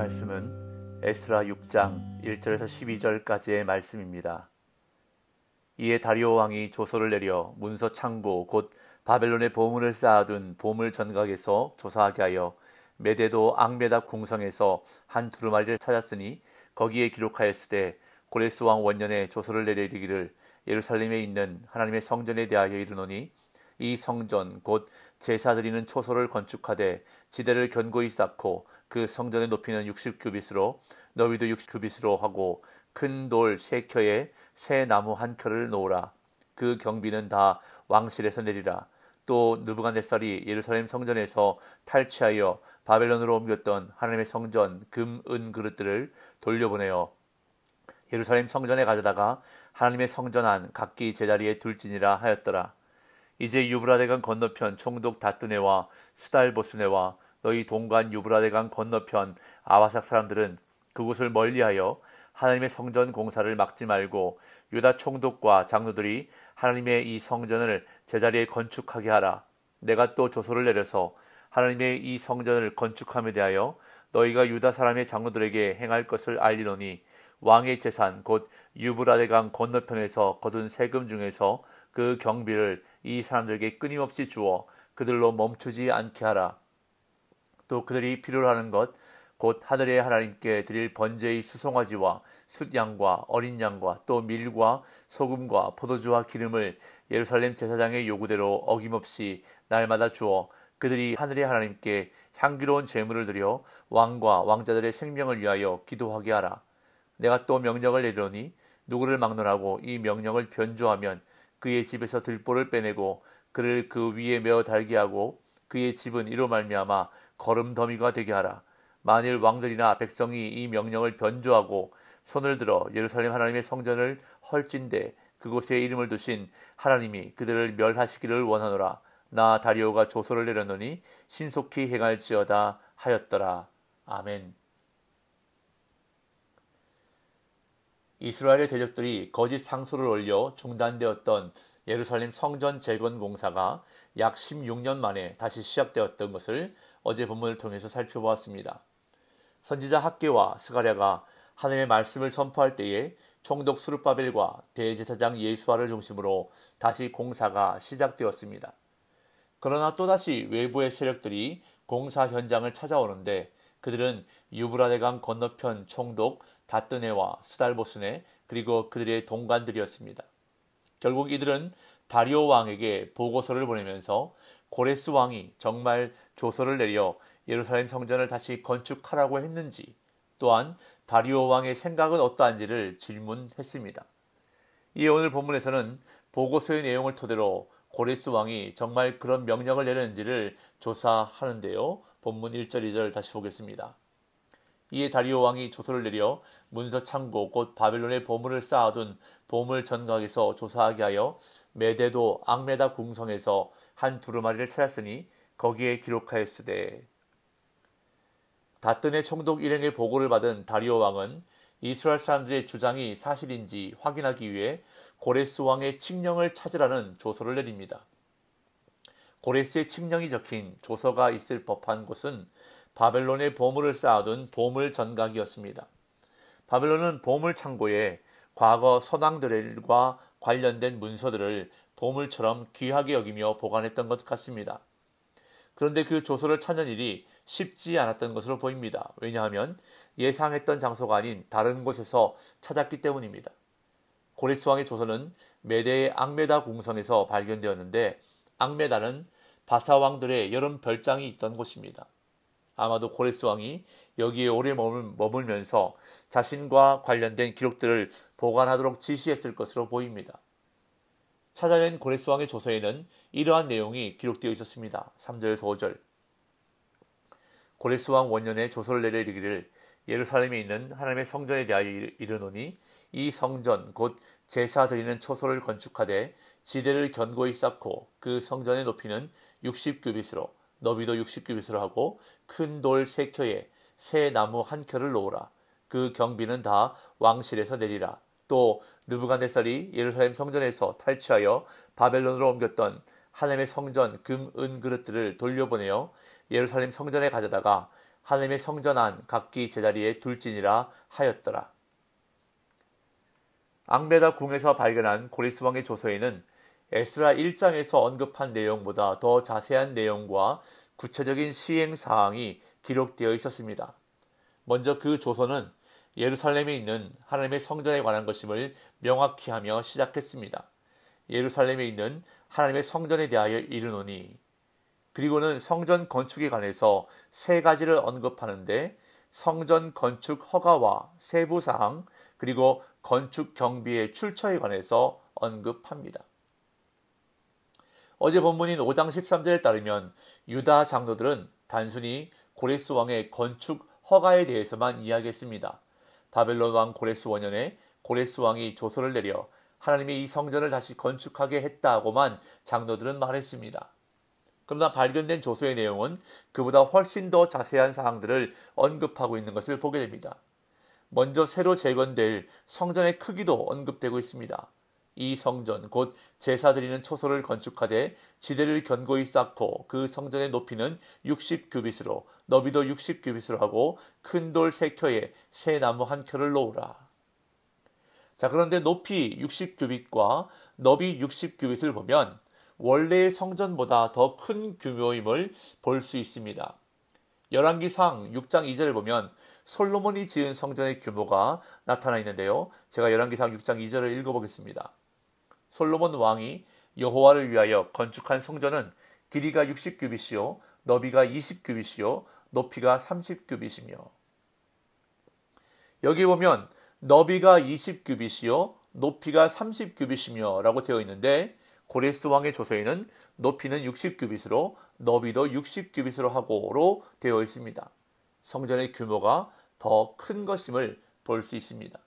말씀은 에스라 6장 1절에서 12절까지의 말씀입니다. 이에 다리오 왕이 조서를 내려 문서 창고 곧 바벨론의 보물을 쌓아둔 보물 전각에서 조사하게 하여 메대도 앙메다 궁성에서 한 두루마리를 찾았으니 거기에 기록하였으되 고레스 왕 원년에 조서를 내려 이르기를 예루살렘에 있는 하나님의 성전에 대하여 이르노니 이 성전 곧 제사 드리는 초소를 건축하되 지대를 견고히 쌓고 그 성전의 높이는 60규빗으로 너비도 60규빗으로 하고 큰 돌 3켜에 새 나무 1켜를 놓으라. 그 경비는 다 왕실에서 내리라. 또 느부갓네살이 예루살렘 성전에서 탈취하여 바벨론으로 옮겼던 하나님의 성전 금, 은 그릇들을 돌려보내어 예루살렘 성전에 가져다가 하나님의 성전 안 각기 제자리에 둘지니라 하였더라. 이제 유브라데강 건너편 총독 다뜨네와 스달보스네와 너희 동관 유브라데강 건너편 아와삭 사람들은 그곳을 멀리하여 하나님의 성전 공사를 막지 말고 유다 총독과 장로들이 하나님의 이 성전을 제자리에 건축하게 하라. 내가 또 조서를 내려서 하나님의 이 성전을 건축함에 대하여 너희가 유다 사람의 장로들에게 행할 것을 알리노니 왕의 재산 곧 유브라데강 건너편에서 거둔 세금 중에서 그 경비를 이 사람들에게 끊임없이 주어 그들로 멈추지 않게 하라. 또 그들이 필요로 하는 것 곧 하늘의 하나님께 드릴 번제의 수송아지와 숫양과 어린 양과 또 밀과 소금과 포도주와 기름을 예루살렘 제사장의 요구대로 어김없이 날마다 주어 그들이 하늘의 하나님께 향기로운 제물을 드려 왕과 왕자들의 생명을 위하여 기도하게 하라. 내가 또 명령을 내리노니 누구를 막론하고 이 명령을 변조하면 그의 집에서 들보를 빼내고 그를 그 위에 메어 달게 하고 그의 집은 이로 말미암아 거름더미가 되게 하라. 만일 왕들이나 백성이 이 명령을 변조하고 손을 들어 예루살렘 하나님의 성전을 헐진대 그곳에 이름을 두신 하나님이 그들을 멸하시기를 원하노라. 나 다리오가 조서를 내렸노니 신속히 행할지어다 하였더라. 아멘. 이스라엘의 대적들이 거짓 상소를 올려 중단되었던 예루살렘 성전 재건 공사가 약 16년 만에 다시 시작되었던 것을 어제 본문을 통해서 살펴보았습니다. 선지자 학개와 스가랴가 하나님의 말씀을 선포할 때에 총독 스룹바벨과 대제사장 예수아를 중심으로 다시 공사가 시작되었습니다. 그러나 또다시 외부의 세력들이 공사 현장을 찾아오는데 그들은 유브라데강 건너편 총독 다뜨네와 스달보스네 그리고 그들의 동관들이었습니다. 결국 이들은 다리오 왕에게 보고서를 보내면서 고레스 왕이 정말 조서를 내려 예루살렘 성전을 다시 건축하라고 했는지 또한 다리오 왕의 생각은 어떠한지를 질문했습니다. 이에 오늘 본문에서는 보고서의 내용을 토대로 고레스 왕이 정말 그런 명령을 내렸는지를 조사하는데요. 본문 1절 2절 다시 보겠습니다. 이에 다리오 왕이 조서를 내려 문서 창고 곧 바벨론의 보물을 쌓아둔 보물 전각에서 조사하게 하여 메대도 앙메다 궁성에서 한 두루마리를 찾았으니 거기에 기록하였으되 다뜨네 총독 일행의 보고를 받은 다리오 왕은 이스라엘 사람들의 주장이 사실인지 확인하기 위해 고레스 왕의 칙령을 찾으라는 조서를 내립니다. 고레스의 칙령이 적힌 조서가 있을 법한 곳은 바벨론의 보물을 쌓아둔 보물 전각이었습니다. 바벨론은 보물 창고에 과거 선왕들과 관련된 문서들을 보물처럼 귀하게 여기며 보관했던 것 같습니다. 그런데 그 조서를 찾는 일이 쉽지 않았던 것으로 보입니다. 왜냐하면 예상했던 장소가 아닌 다른 곳에서 찾았기 때문입니다. 고레스 왕의 조서는 메대의 앙메다 궁성에서 발견되었는데 앙메다는 바사 왕들의 여름 별장이 있던 곳입니다. 아마도 고레스 왕이 여기에 오래 머물면서 자신과 관련된 기록들을 보관하도록 지시했을 것으로 보입니다. 찾아낸 고레스 왕의 조서에는 이러한 내용이 기록되어 있었습니다. 3절에서 5절. 고레스 왕 원년에 조서를 내려 이르기를 예루살렘에 있는 하나님의 성전에 대하여 이르노니 이 성전 곧 제사 드리는 초소를 건축하되 지대를 견고히 쌓고 그 성전의 높이는 60규빗으로 너비도 60규빗으로 하고 큰 돌 3켜에 새 나무 1켜를 놓으라. 그 경비는 다 왕실에서 내리라. 또 느부갓네살이 예루살렘 성전에서 탈취하여 바벨론으로 옮겼던 하나님의 성전 금, 은 그릇들을 돌려보내어 예루살렘 성전에 가져다가 하나님의 성전 안 각기 제자리에 둘지니라 하였더라. 앙베다 궁에서 발견한 고레스 왕의 조서에는 에스라 1장에서 언급한 내용보다 더 자세한 내용과 구체적인 시행 사항이 기록되어 있었습니다. 먼저 그 조서는 예루살렘에 있는 하나님의 성전에 관한 것임을 명확히 하며 시작했습니다. 예루살렘에 있는 하나님의 성전에 대하여 이르노니, 그리고는 성전 건축에 관해서 세 가지를 언급하는데 성전 건축 허가와 세부 사항, 그리고 건축 경비의 출처에 관해서 언급합니다. 어제 본문인 5장 13절에 따르면 유다 장로들은 단순히 고레스 왕의 건축 허가에 대해서만 이야기했습니다. 바벨론 왕 고레스 원년에 고레스 왕이 조서를 내려 하나님이 이 성전을 다시 건축하게 했다고만 장로들은 말했습니다. 그러나 발견된 조서의 내용은 그보다 훨씬 더 자세한 사항들을 언급하고 있는 것을 보게 됩니다. 먼저 새로 재건될 성전의 크기도 언급되고 있습니다. 이 성전 곧 제사 드리는 초소를 건축하되 지대를 견고히 쌓고 그 성전의 높이는 60규빗으로 너비도 60규빗으로 하고 큰 돌 3켜에 새 나무 1켜를 놓으라. 자, 그런데 높이 60규빗과 너비 60규빗을 보면 원래의 성전보다 더 큰 규모임을 볼 수 있습니다. 열왕기상 6장 2절을 보면 솔로몬이 지은 성전의 규모가 나타나 있는데요. 제가 열왕기상 6장 2절을 읽어보겠습니다. 솔로몬 왕이 여호와를 위하여 건축한 성전은 길이가 60규빗이요 너비가 20규빗이요 높이가 30규빗이며, 여기 보면 너비가 20규빗이요 높이가 30규빗이며 라고 되어 있는데 고레스 왕의 조서에는 높이는 60규빗으로 너비도 60규빗으로 하고로 되어 있습니다. 성전의 규모가 더 큰 것임을 볼 수 있습니다.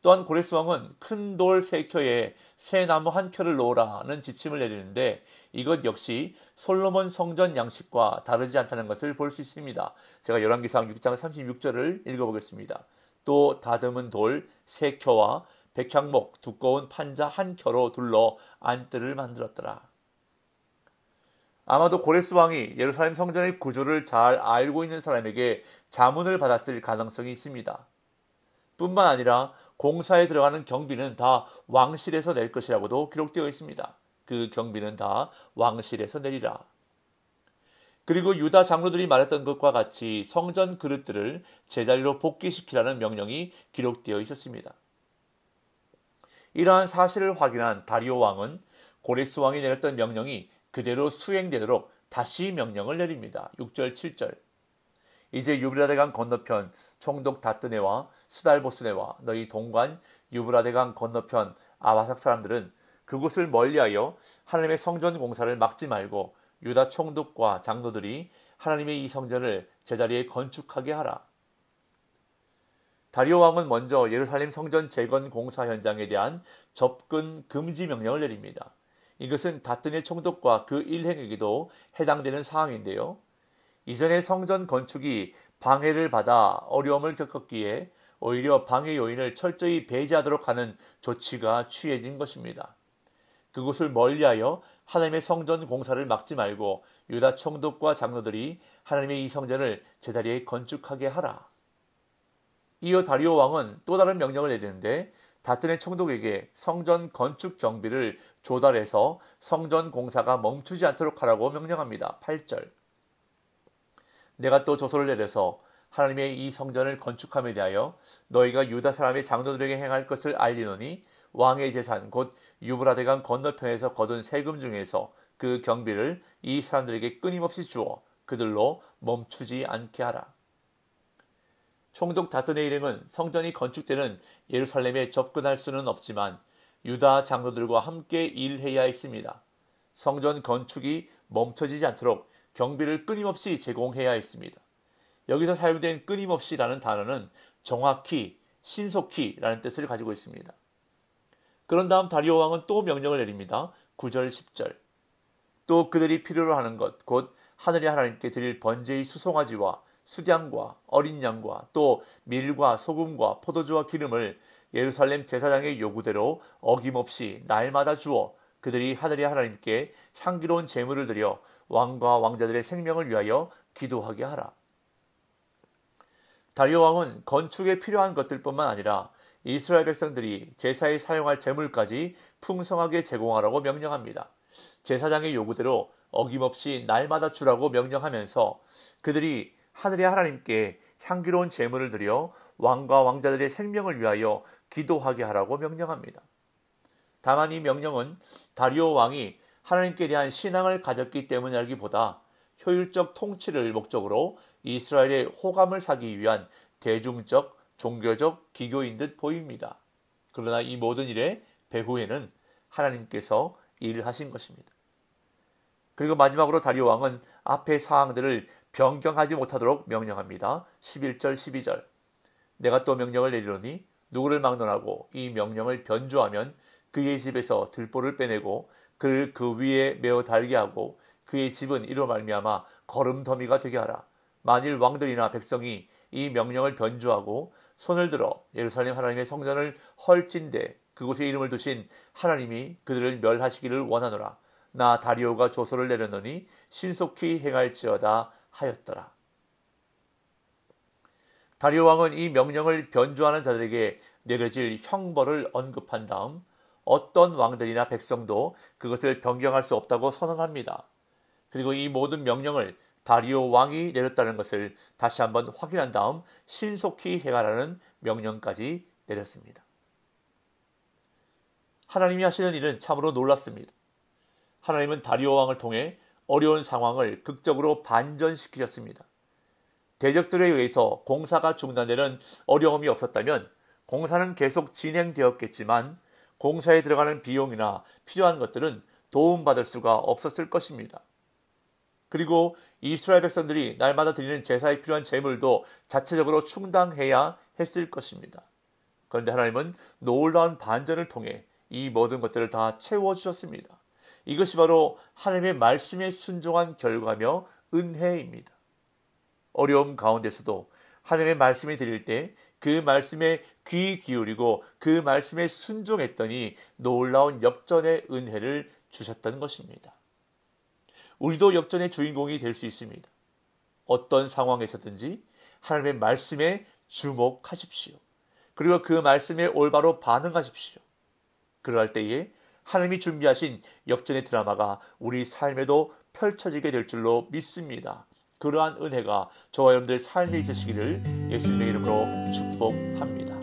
또한 고레스 왕은 큰 돌 3켜에 새 나무 1켜를 놓으라는 지침을 내리는데 이것 역시 솔로몬 성전 양식과 다르지 않다는 것을 볼 수 있습니다. 제가 열왕기상 6장 36절을 읽어보겠습니다. 또 다듬은 돌 3켜와 백향목 두꺼운 판자 1켜로 둘러 안뜰을 만들었더라. 아마도 고레스 왕이 예루살렘 성전의 구조를 잘 알고 있는 사람에게 자문을 받았을 가능성이 있습니다. 뿐만 아니라 공사에 들어가는 경비는 다 왕실에서 낼 것이라고도 기록되어 있습니다. 그 경비는 다 왕실에서 내리라. 그리고 유다 장로들이 말했던 것과 같이 성전 그릇들을 제자리로 복귀시키라는 명령이 기록되어 있었습니다. 이러한 사실을 확인한 다리오 왕은 고레스 왕이 내렸던 명령이 그대로 수행되도록 다시 명령을 내립니다. 6절 7절. 이제 유브라데강 건너편 총독 다뜨네와 스달보스네와 너희 동관 유브라데강 건너편 아바삭 사람들은 그곳을 멀리하여 하나님의 성전 공사를 막지 말고 유다 총독과 장로들이 하나님의 이 성전을 제자리에 건축하게 하라. 다리오 왕은 먼저 예루살렘 성전 재건 공사 현장에 대한 접근 금지 명령을 내립니다. 이것은 다뜨네 총독과 그 일행에게도 해당되는 사항인데요. 이전에 성전 건축이 방해를 받아 어려움을 겪었기에 오히려 방해 요인을 철저히 배제하도록 하는 조치가 취해진 것입니다. 그곳을 멀리하여 하나님의 성전 공사를 막지 말고 유다 총독과 장로들이 하나님의 이 성전을 제자리에 건축하게 하라. 이어 다리오 왕은 또 다른 명령을 내리는데 다뜨네 총독에게 성전 건축 경비를 조달해서 성전 공사가 멈추지 않도록 하라고 명령합니다. 8절. 내가 또 조서를 내려서 하나님의 이 성전을 건축함에 대하여 너희가 유다 사람의 장로들에게 행할 것을 알리노니 왕의 재산 곧 유브라데강 건너편에서 거둔 세금 중에서 그 경비를 이 사람들에게 끊임없이 주어 그들로 멈추지 않게 하라. 총독 다뜨네 일행은 성전이 건축되는 예루살렘에 접근할 수는 없지만 유다 장로들과 함께 일해야 했습니다. 성전 건축이 멈춰지지 않도록 경비를 끊임없이 제공해야 했습니다. 여기서 사용된 끊임없이라는 단어는 정확히, 신속히라는 뜻을 가지고 있습니다. 그런 다음 다리오 왕은 또 명령을 내립니다. 9절 10절. 또 그들이 필요로 하는 것, 곧 하늘의 하나님께 드릴 번제의 수송아지와 수량과 어린 양과 또 밀과 소금과 포도주와 기름을 예루살렘 제사장의 요구대로 어김없이 날마다 주어 그들이 하늘의 하나님께 향기로운 제물을 드려 왕과 왕자들의 생명을 위하여 기도하게 하라. 다리오 왕은 건축에 필요한 것들뿐만 아니라 이스라엘 백성들이 제사에 사용할 제물까지 풍성하게 제공하라고 명령합니다. 제사장의 요구대로 어김없이 날마다 주라고 명령하면서 그들이 하늘의 하나님께 향기로운 제물을 드려 왕과 왕자들의 생명을 위하여 기도하게 하라고 명령합니다. 다만 이 명령은 다리오 왕이 하나님께 대한 신앙을 가졌기 때문이라기보다 효율적 통치를 목적으로 이스라엘의 호감을 사기 위한 대중적, 종교적 기교인 듯 보입니다. 그러나 이 모든 일의 배후에는 하나님께서 일하신 것입니다. 그리고 마지막으로 다리오 왕은 앞의 사항들을 변경하지 못하도록 명령합니다. 11절 12절 내가 또 명령을 내리노니 누구를 막론하고 이 명령을 변조하면 그의 집에서 들보를 빼내고 그를 그 위에 메어 달게 하고 그의 집은 이로 말미암아 거름더미가 되게 하라. 만일 왕들이나 백성이 이 명령을 변조하고 손을 들어 예루살렘 하나님의 성전을 헐진대 그곳에 이름을 두신 하나님이 그들을 멸하시기를 원하노라. 나 다리오가 조서를 내렸노니 신속히 행할지어다 하였더라. 다리오 왕은 이 명령을 변조하는 자들에게 내려질 형벌을 언급한 다음 어떤 왕들이나 백성도 그것을 변경할 수 없다고 선언합니다. 그리고 이 모든 명령을 다리오 왕이 내렸다는 것을 다시 한번 확인한 다음 신속히 행하라는 명령까지 내렸습니다. 하나님이 하시는 일은 참으로 놀랍습니다. 하나님은 다리오 왕을 통해 어려운 상황을 극적으로 반전시키셨습니다. 대적들에 의해서 공사가 중단되는 어려움이 없었다면 공사는 계속 진행되었겠지만 공사에 들어가는 비용이나 필요한 것들은 도움받을 수가 없었을 것입니다. 그리고 이스라엘 백성들이 날마다 드리는 제사에 필요한 제물도 자체적으로 충당해야 했을 것입니다. 그런데 하나님은 놀라운 반전을 통해 이 모든 것들을 다 채워주셨습니다. 이것이 바로 하나님의 말씀에 순종한 결과며 은혜입니다. 어려움 가운데서도 하나님의 말씀이 드릴 때 그 말씀에 귀 기울이고 그 말씀에 순종했더니 놀라운 역전의 은혜를 주셨던 것입니다. 우리도 역전의 주인공이 될 수 있습니다. 어떤 상황에서든지 하나님의 말씀에 주목하십시오. 그리고 그 말씀에 올바로 반응하십시오. 그러할 때에 하나님이 준비하신 역전의 드라마가 우리 삶에도 펼쳐지게 될 줄로 믿습니다. 그러한 은혜가 저와 여러분들 삶에 있으시기를 예수님의 이름으로 축복합니다.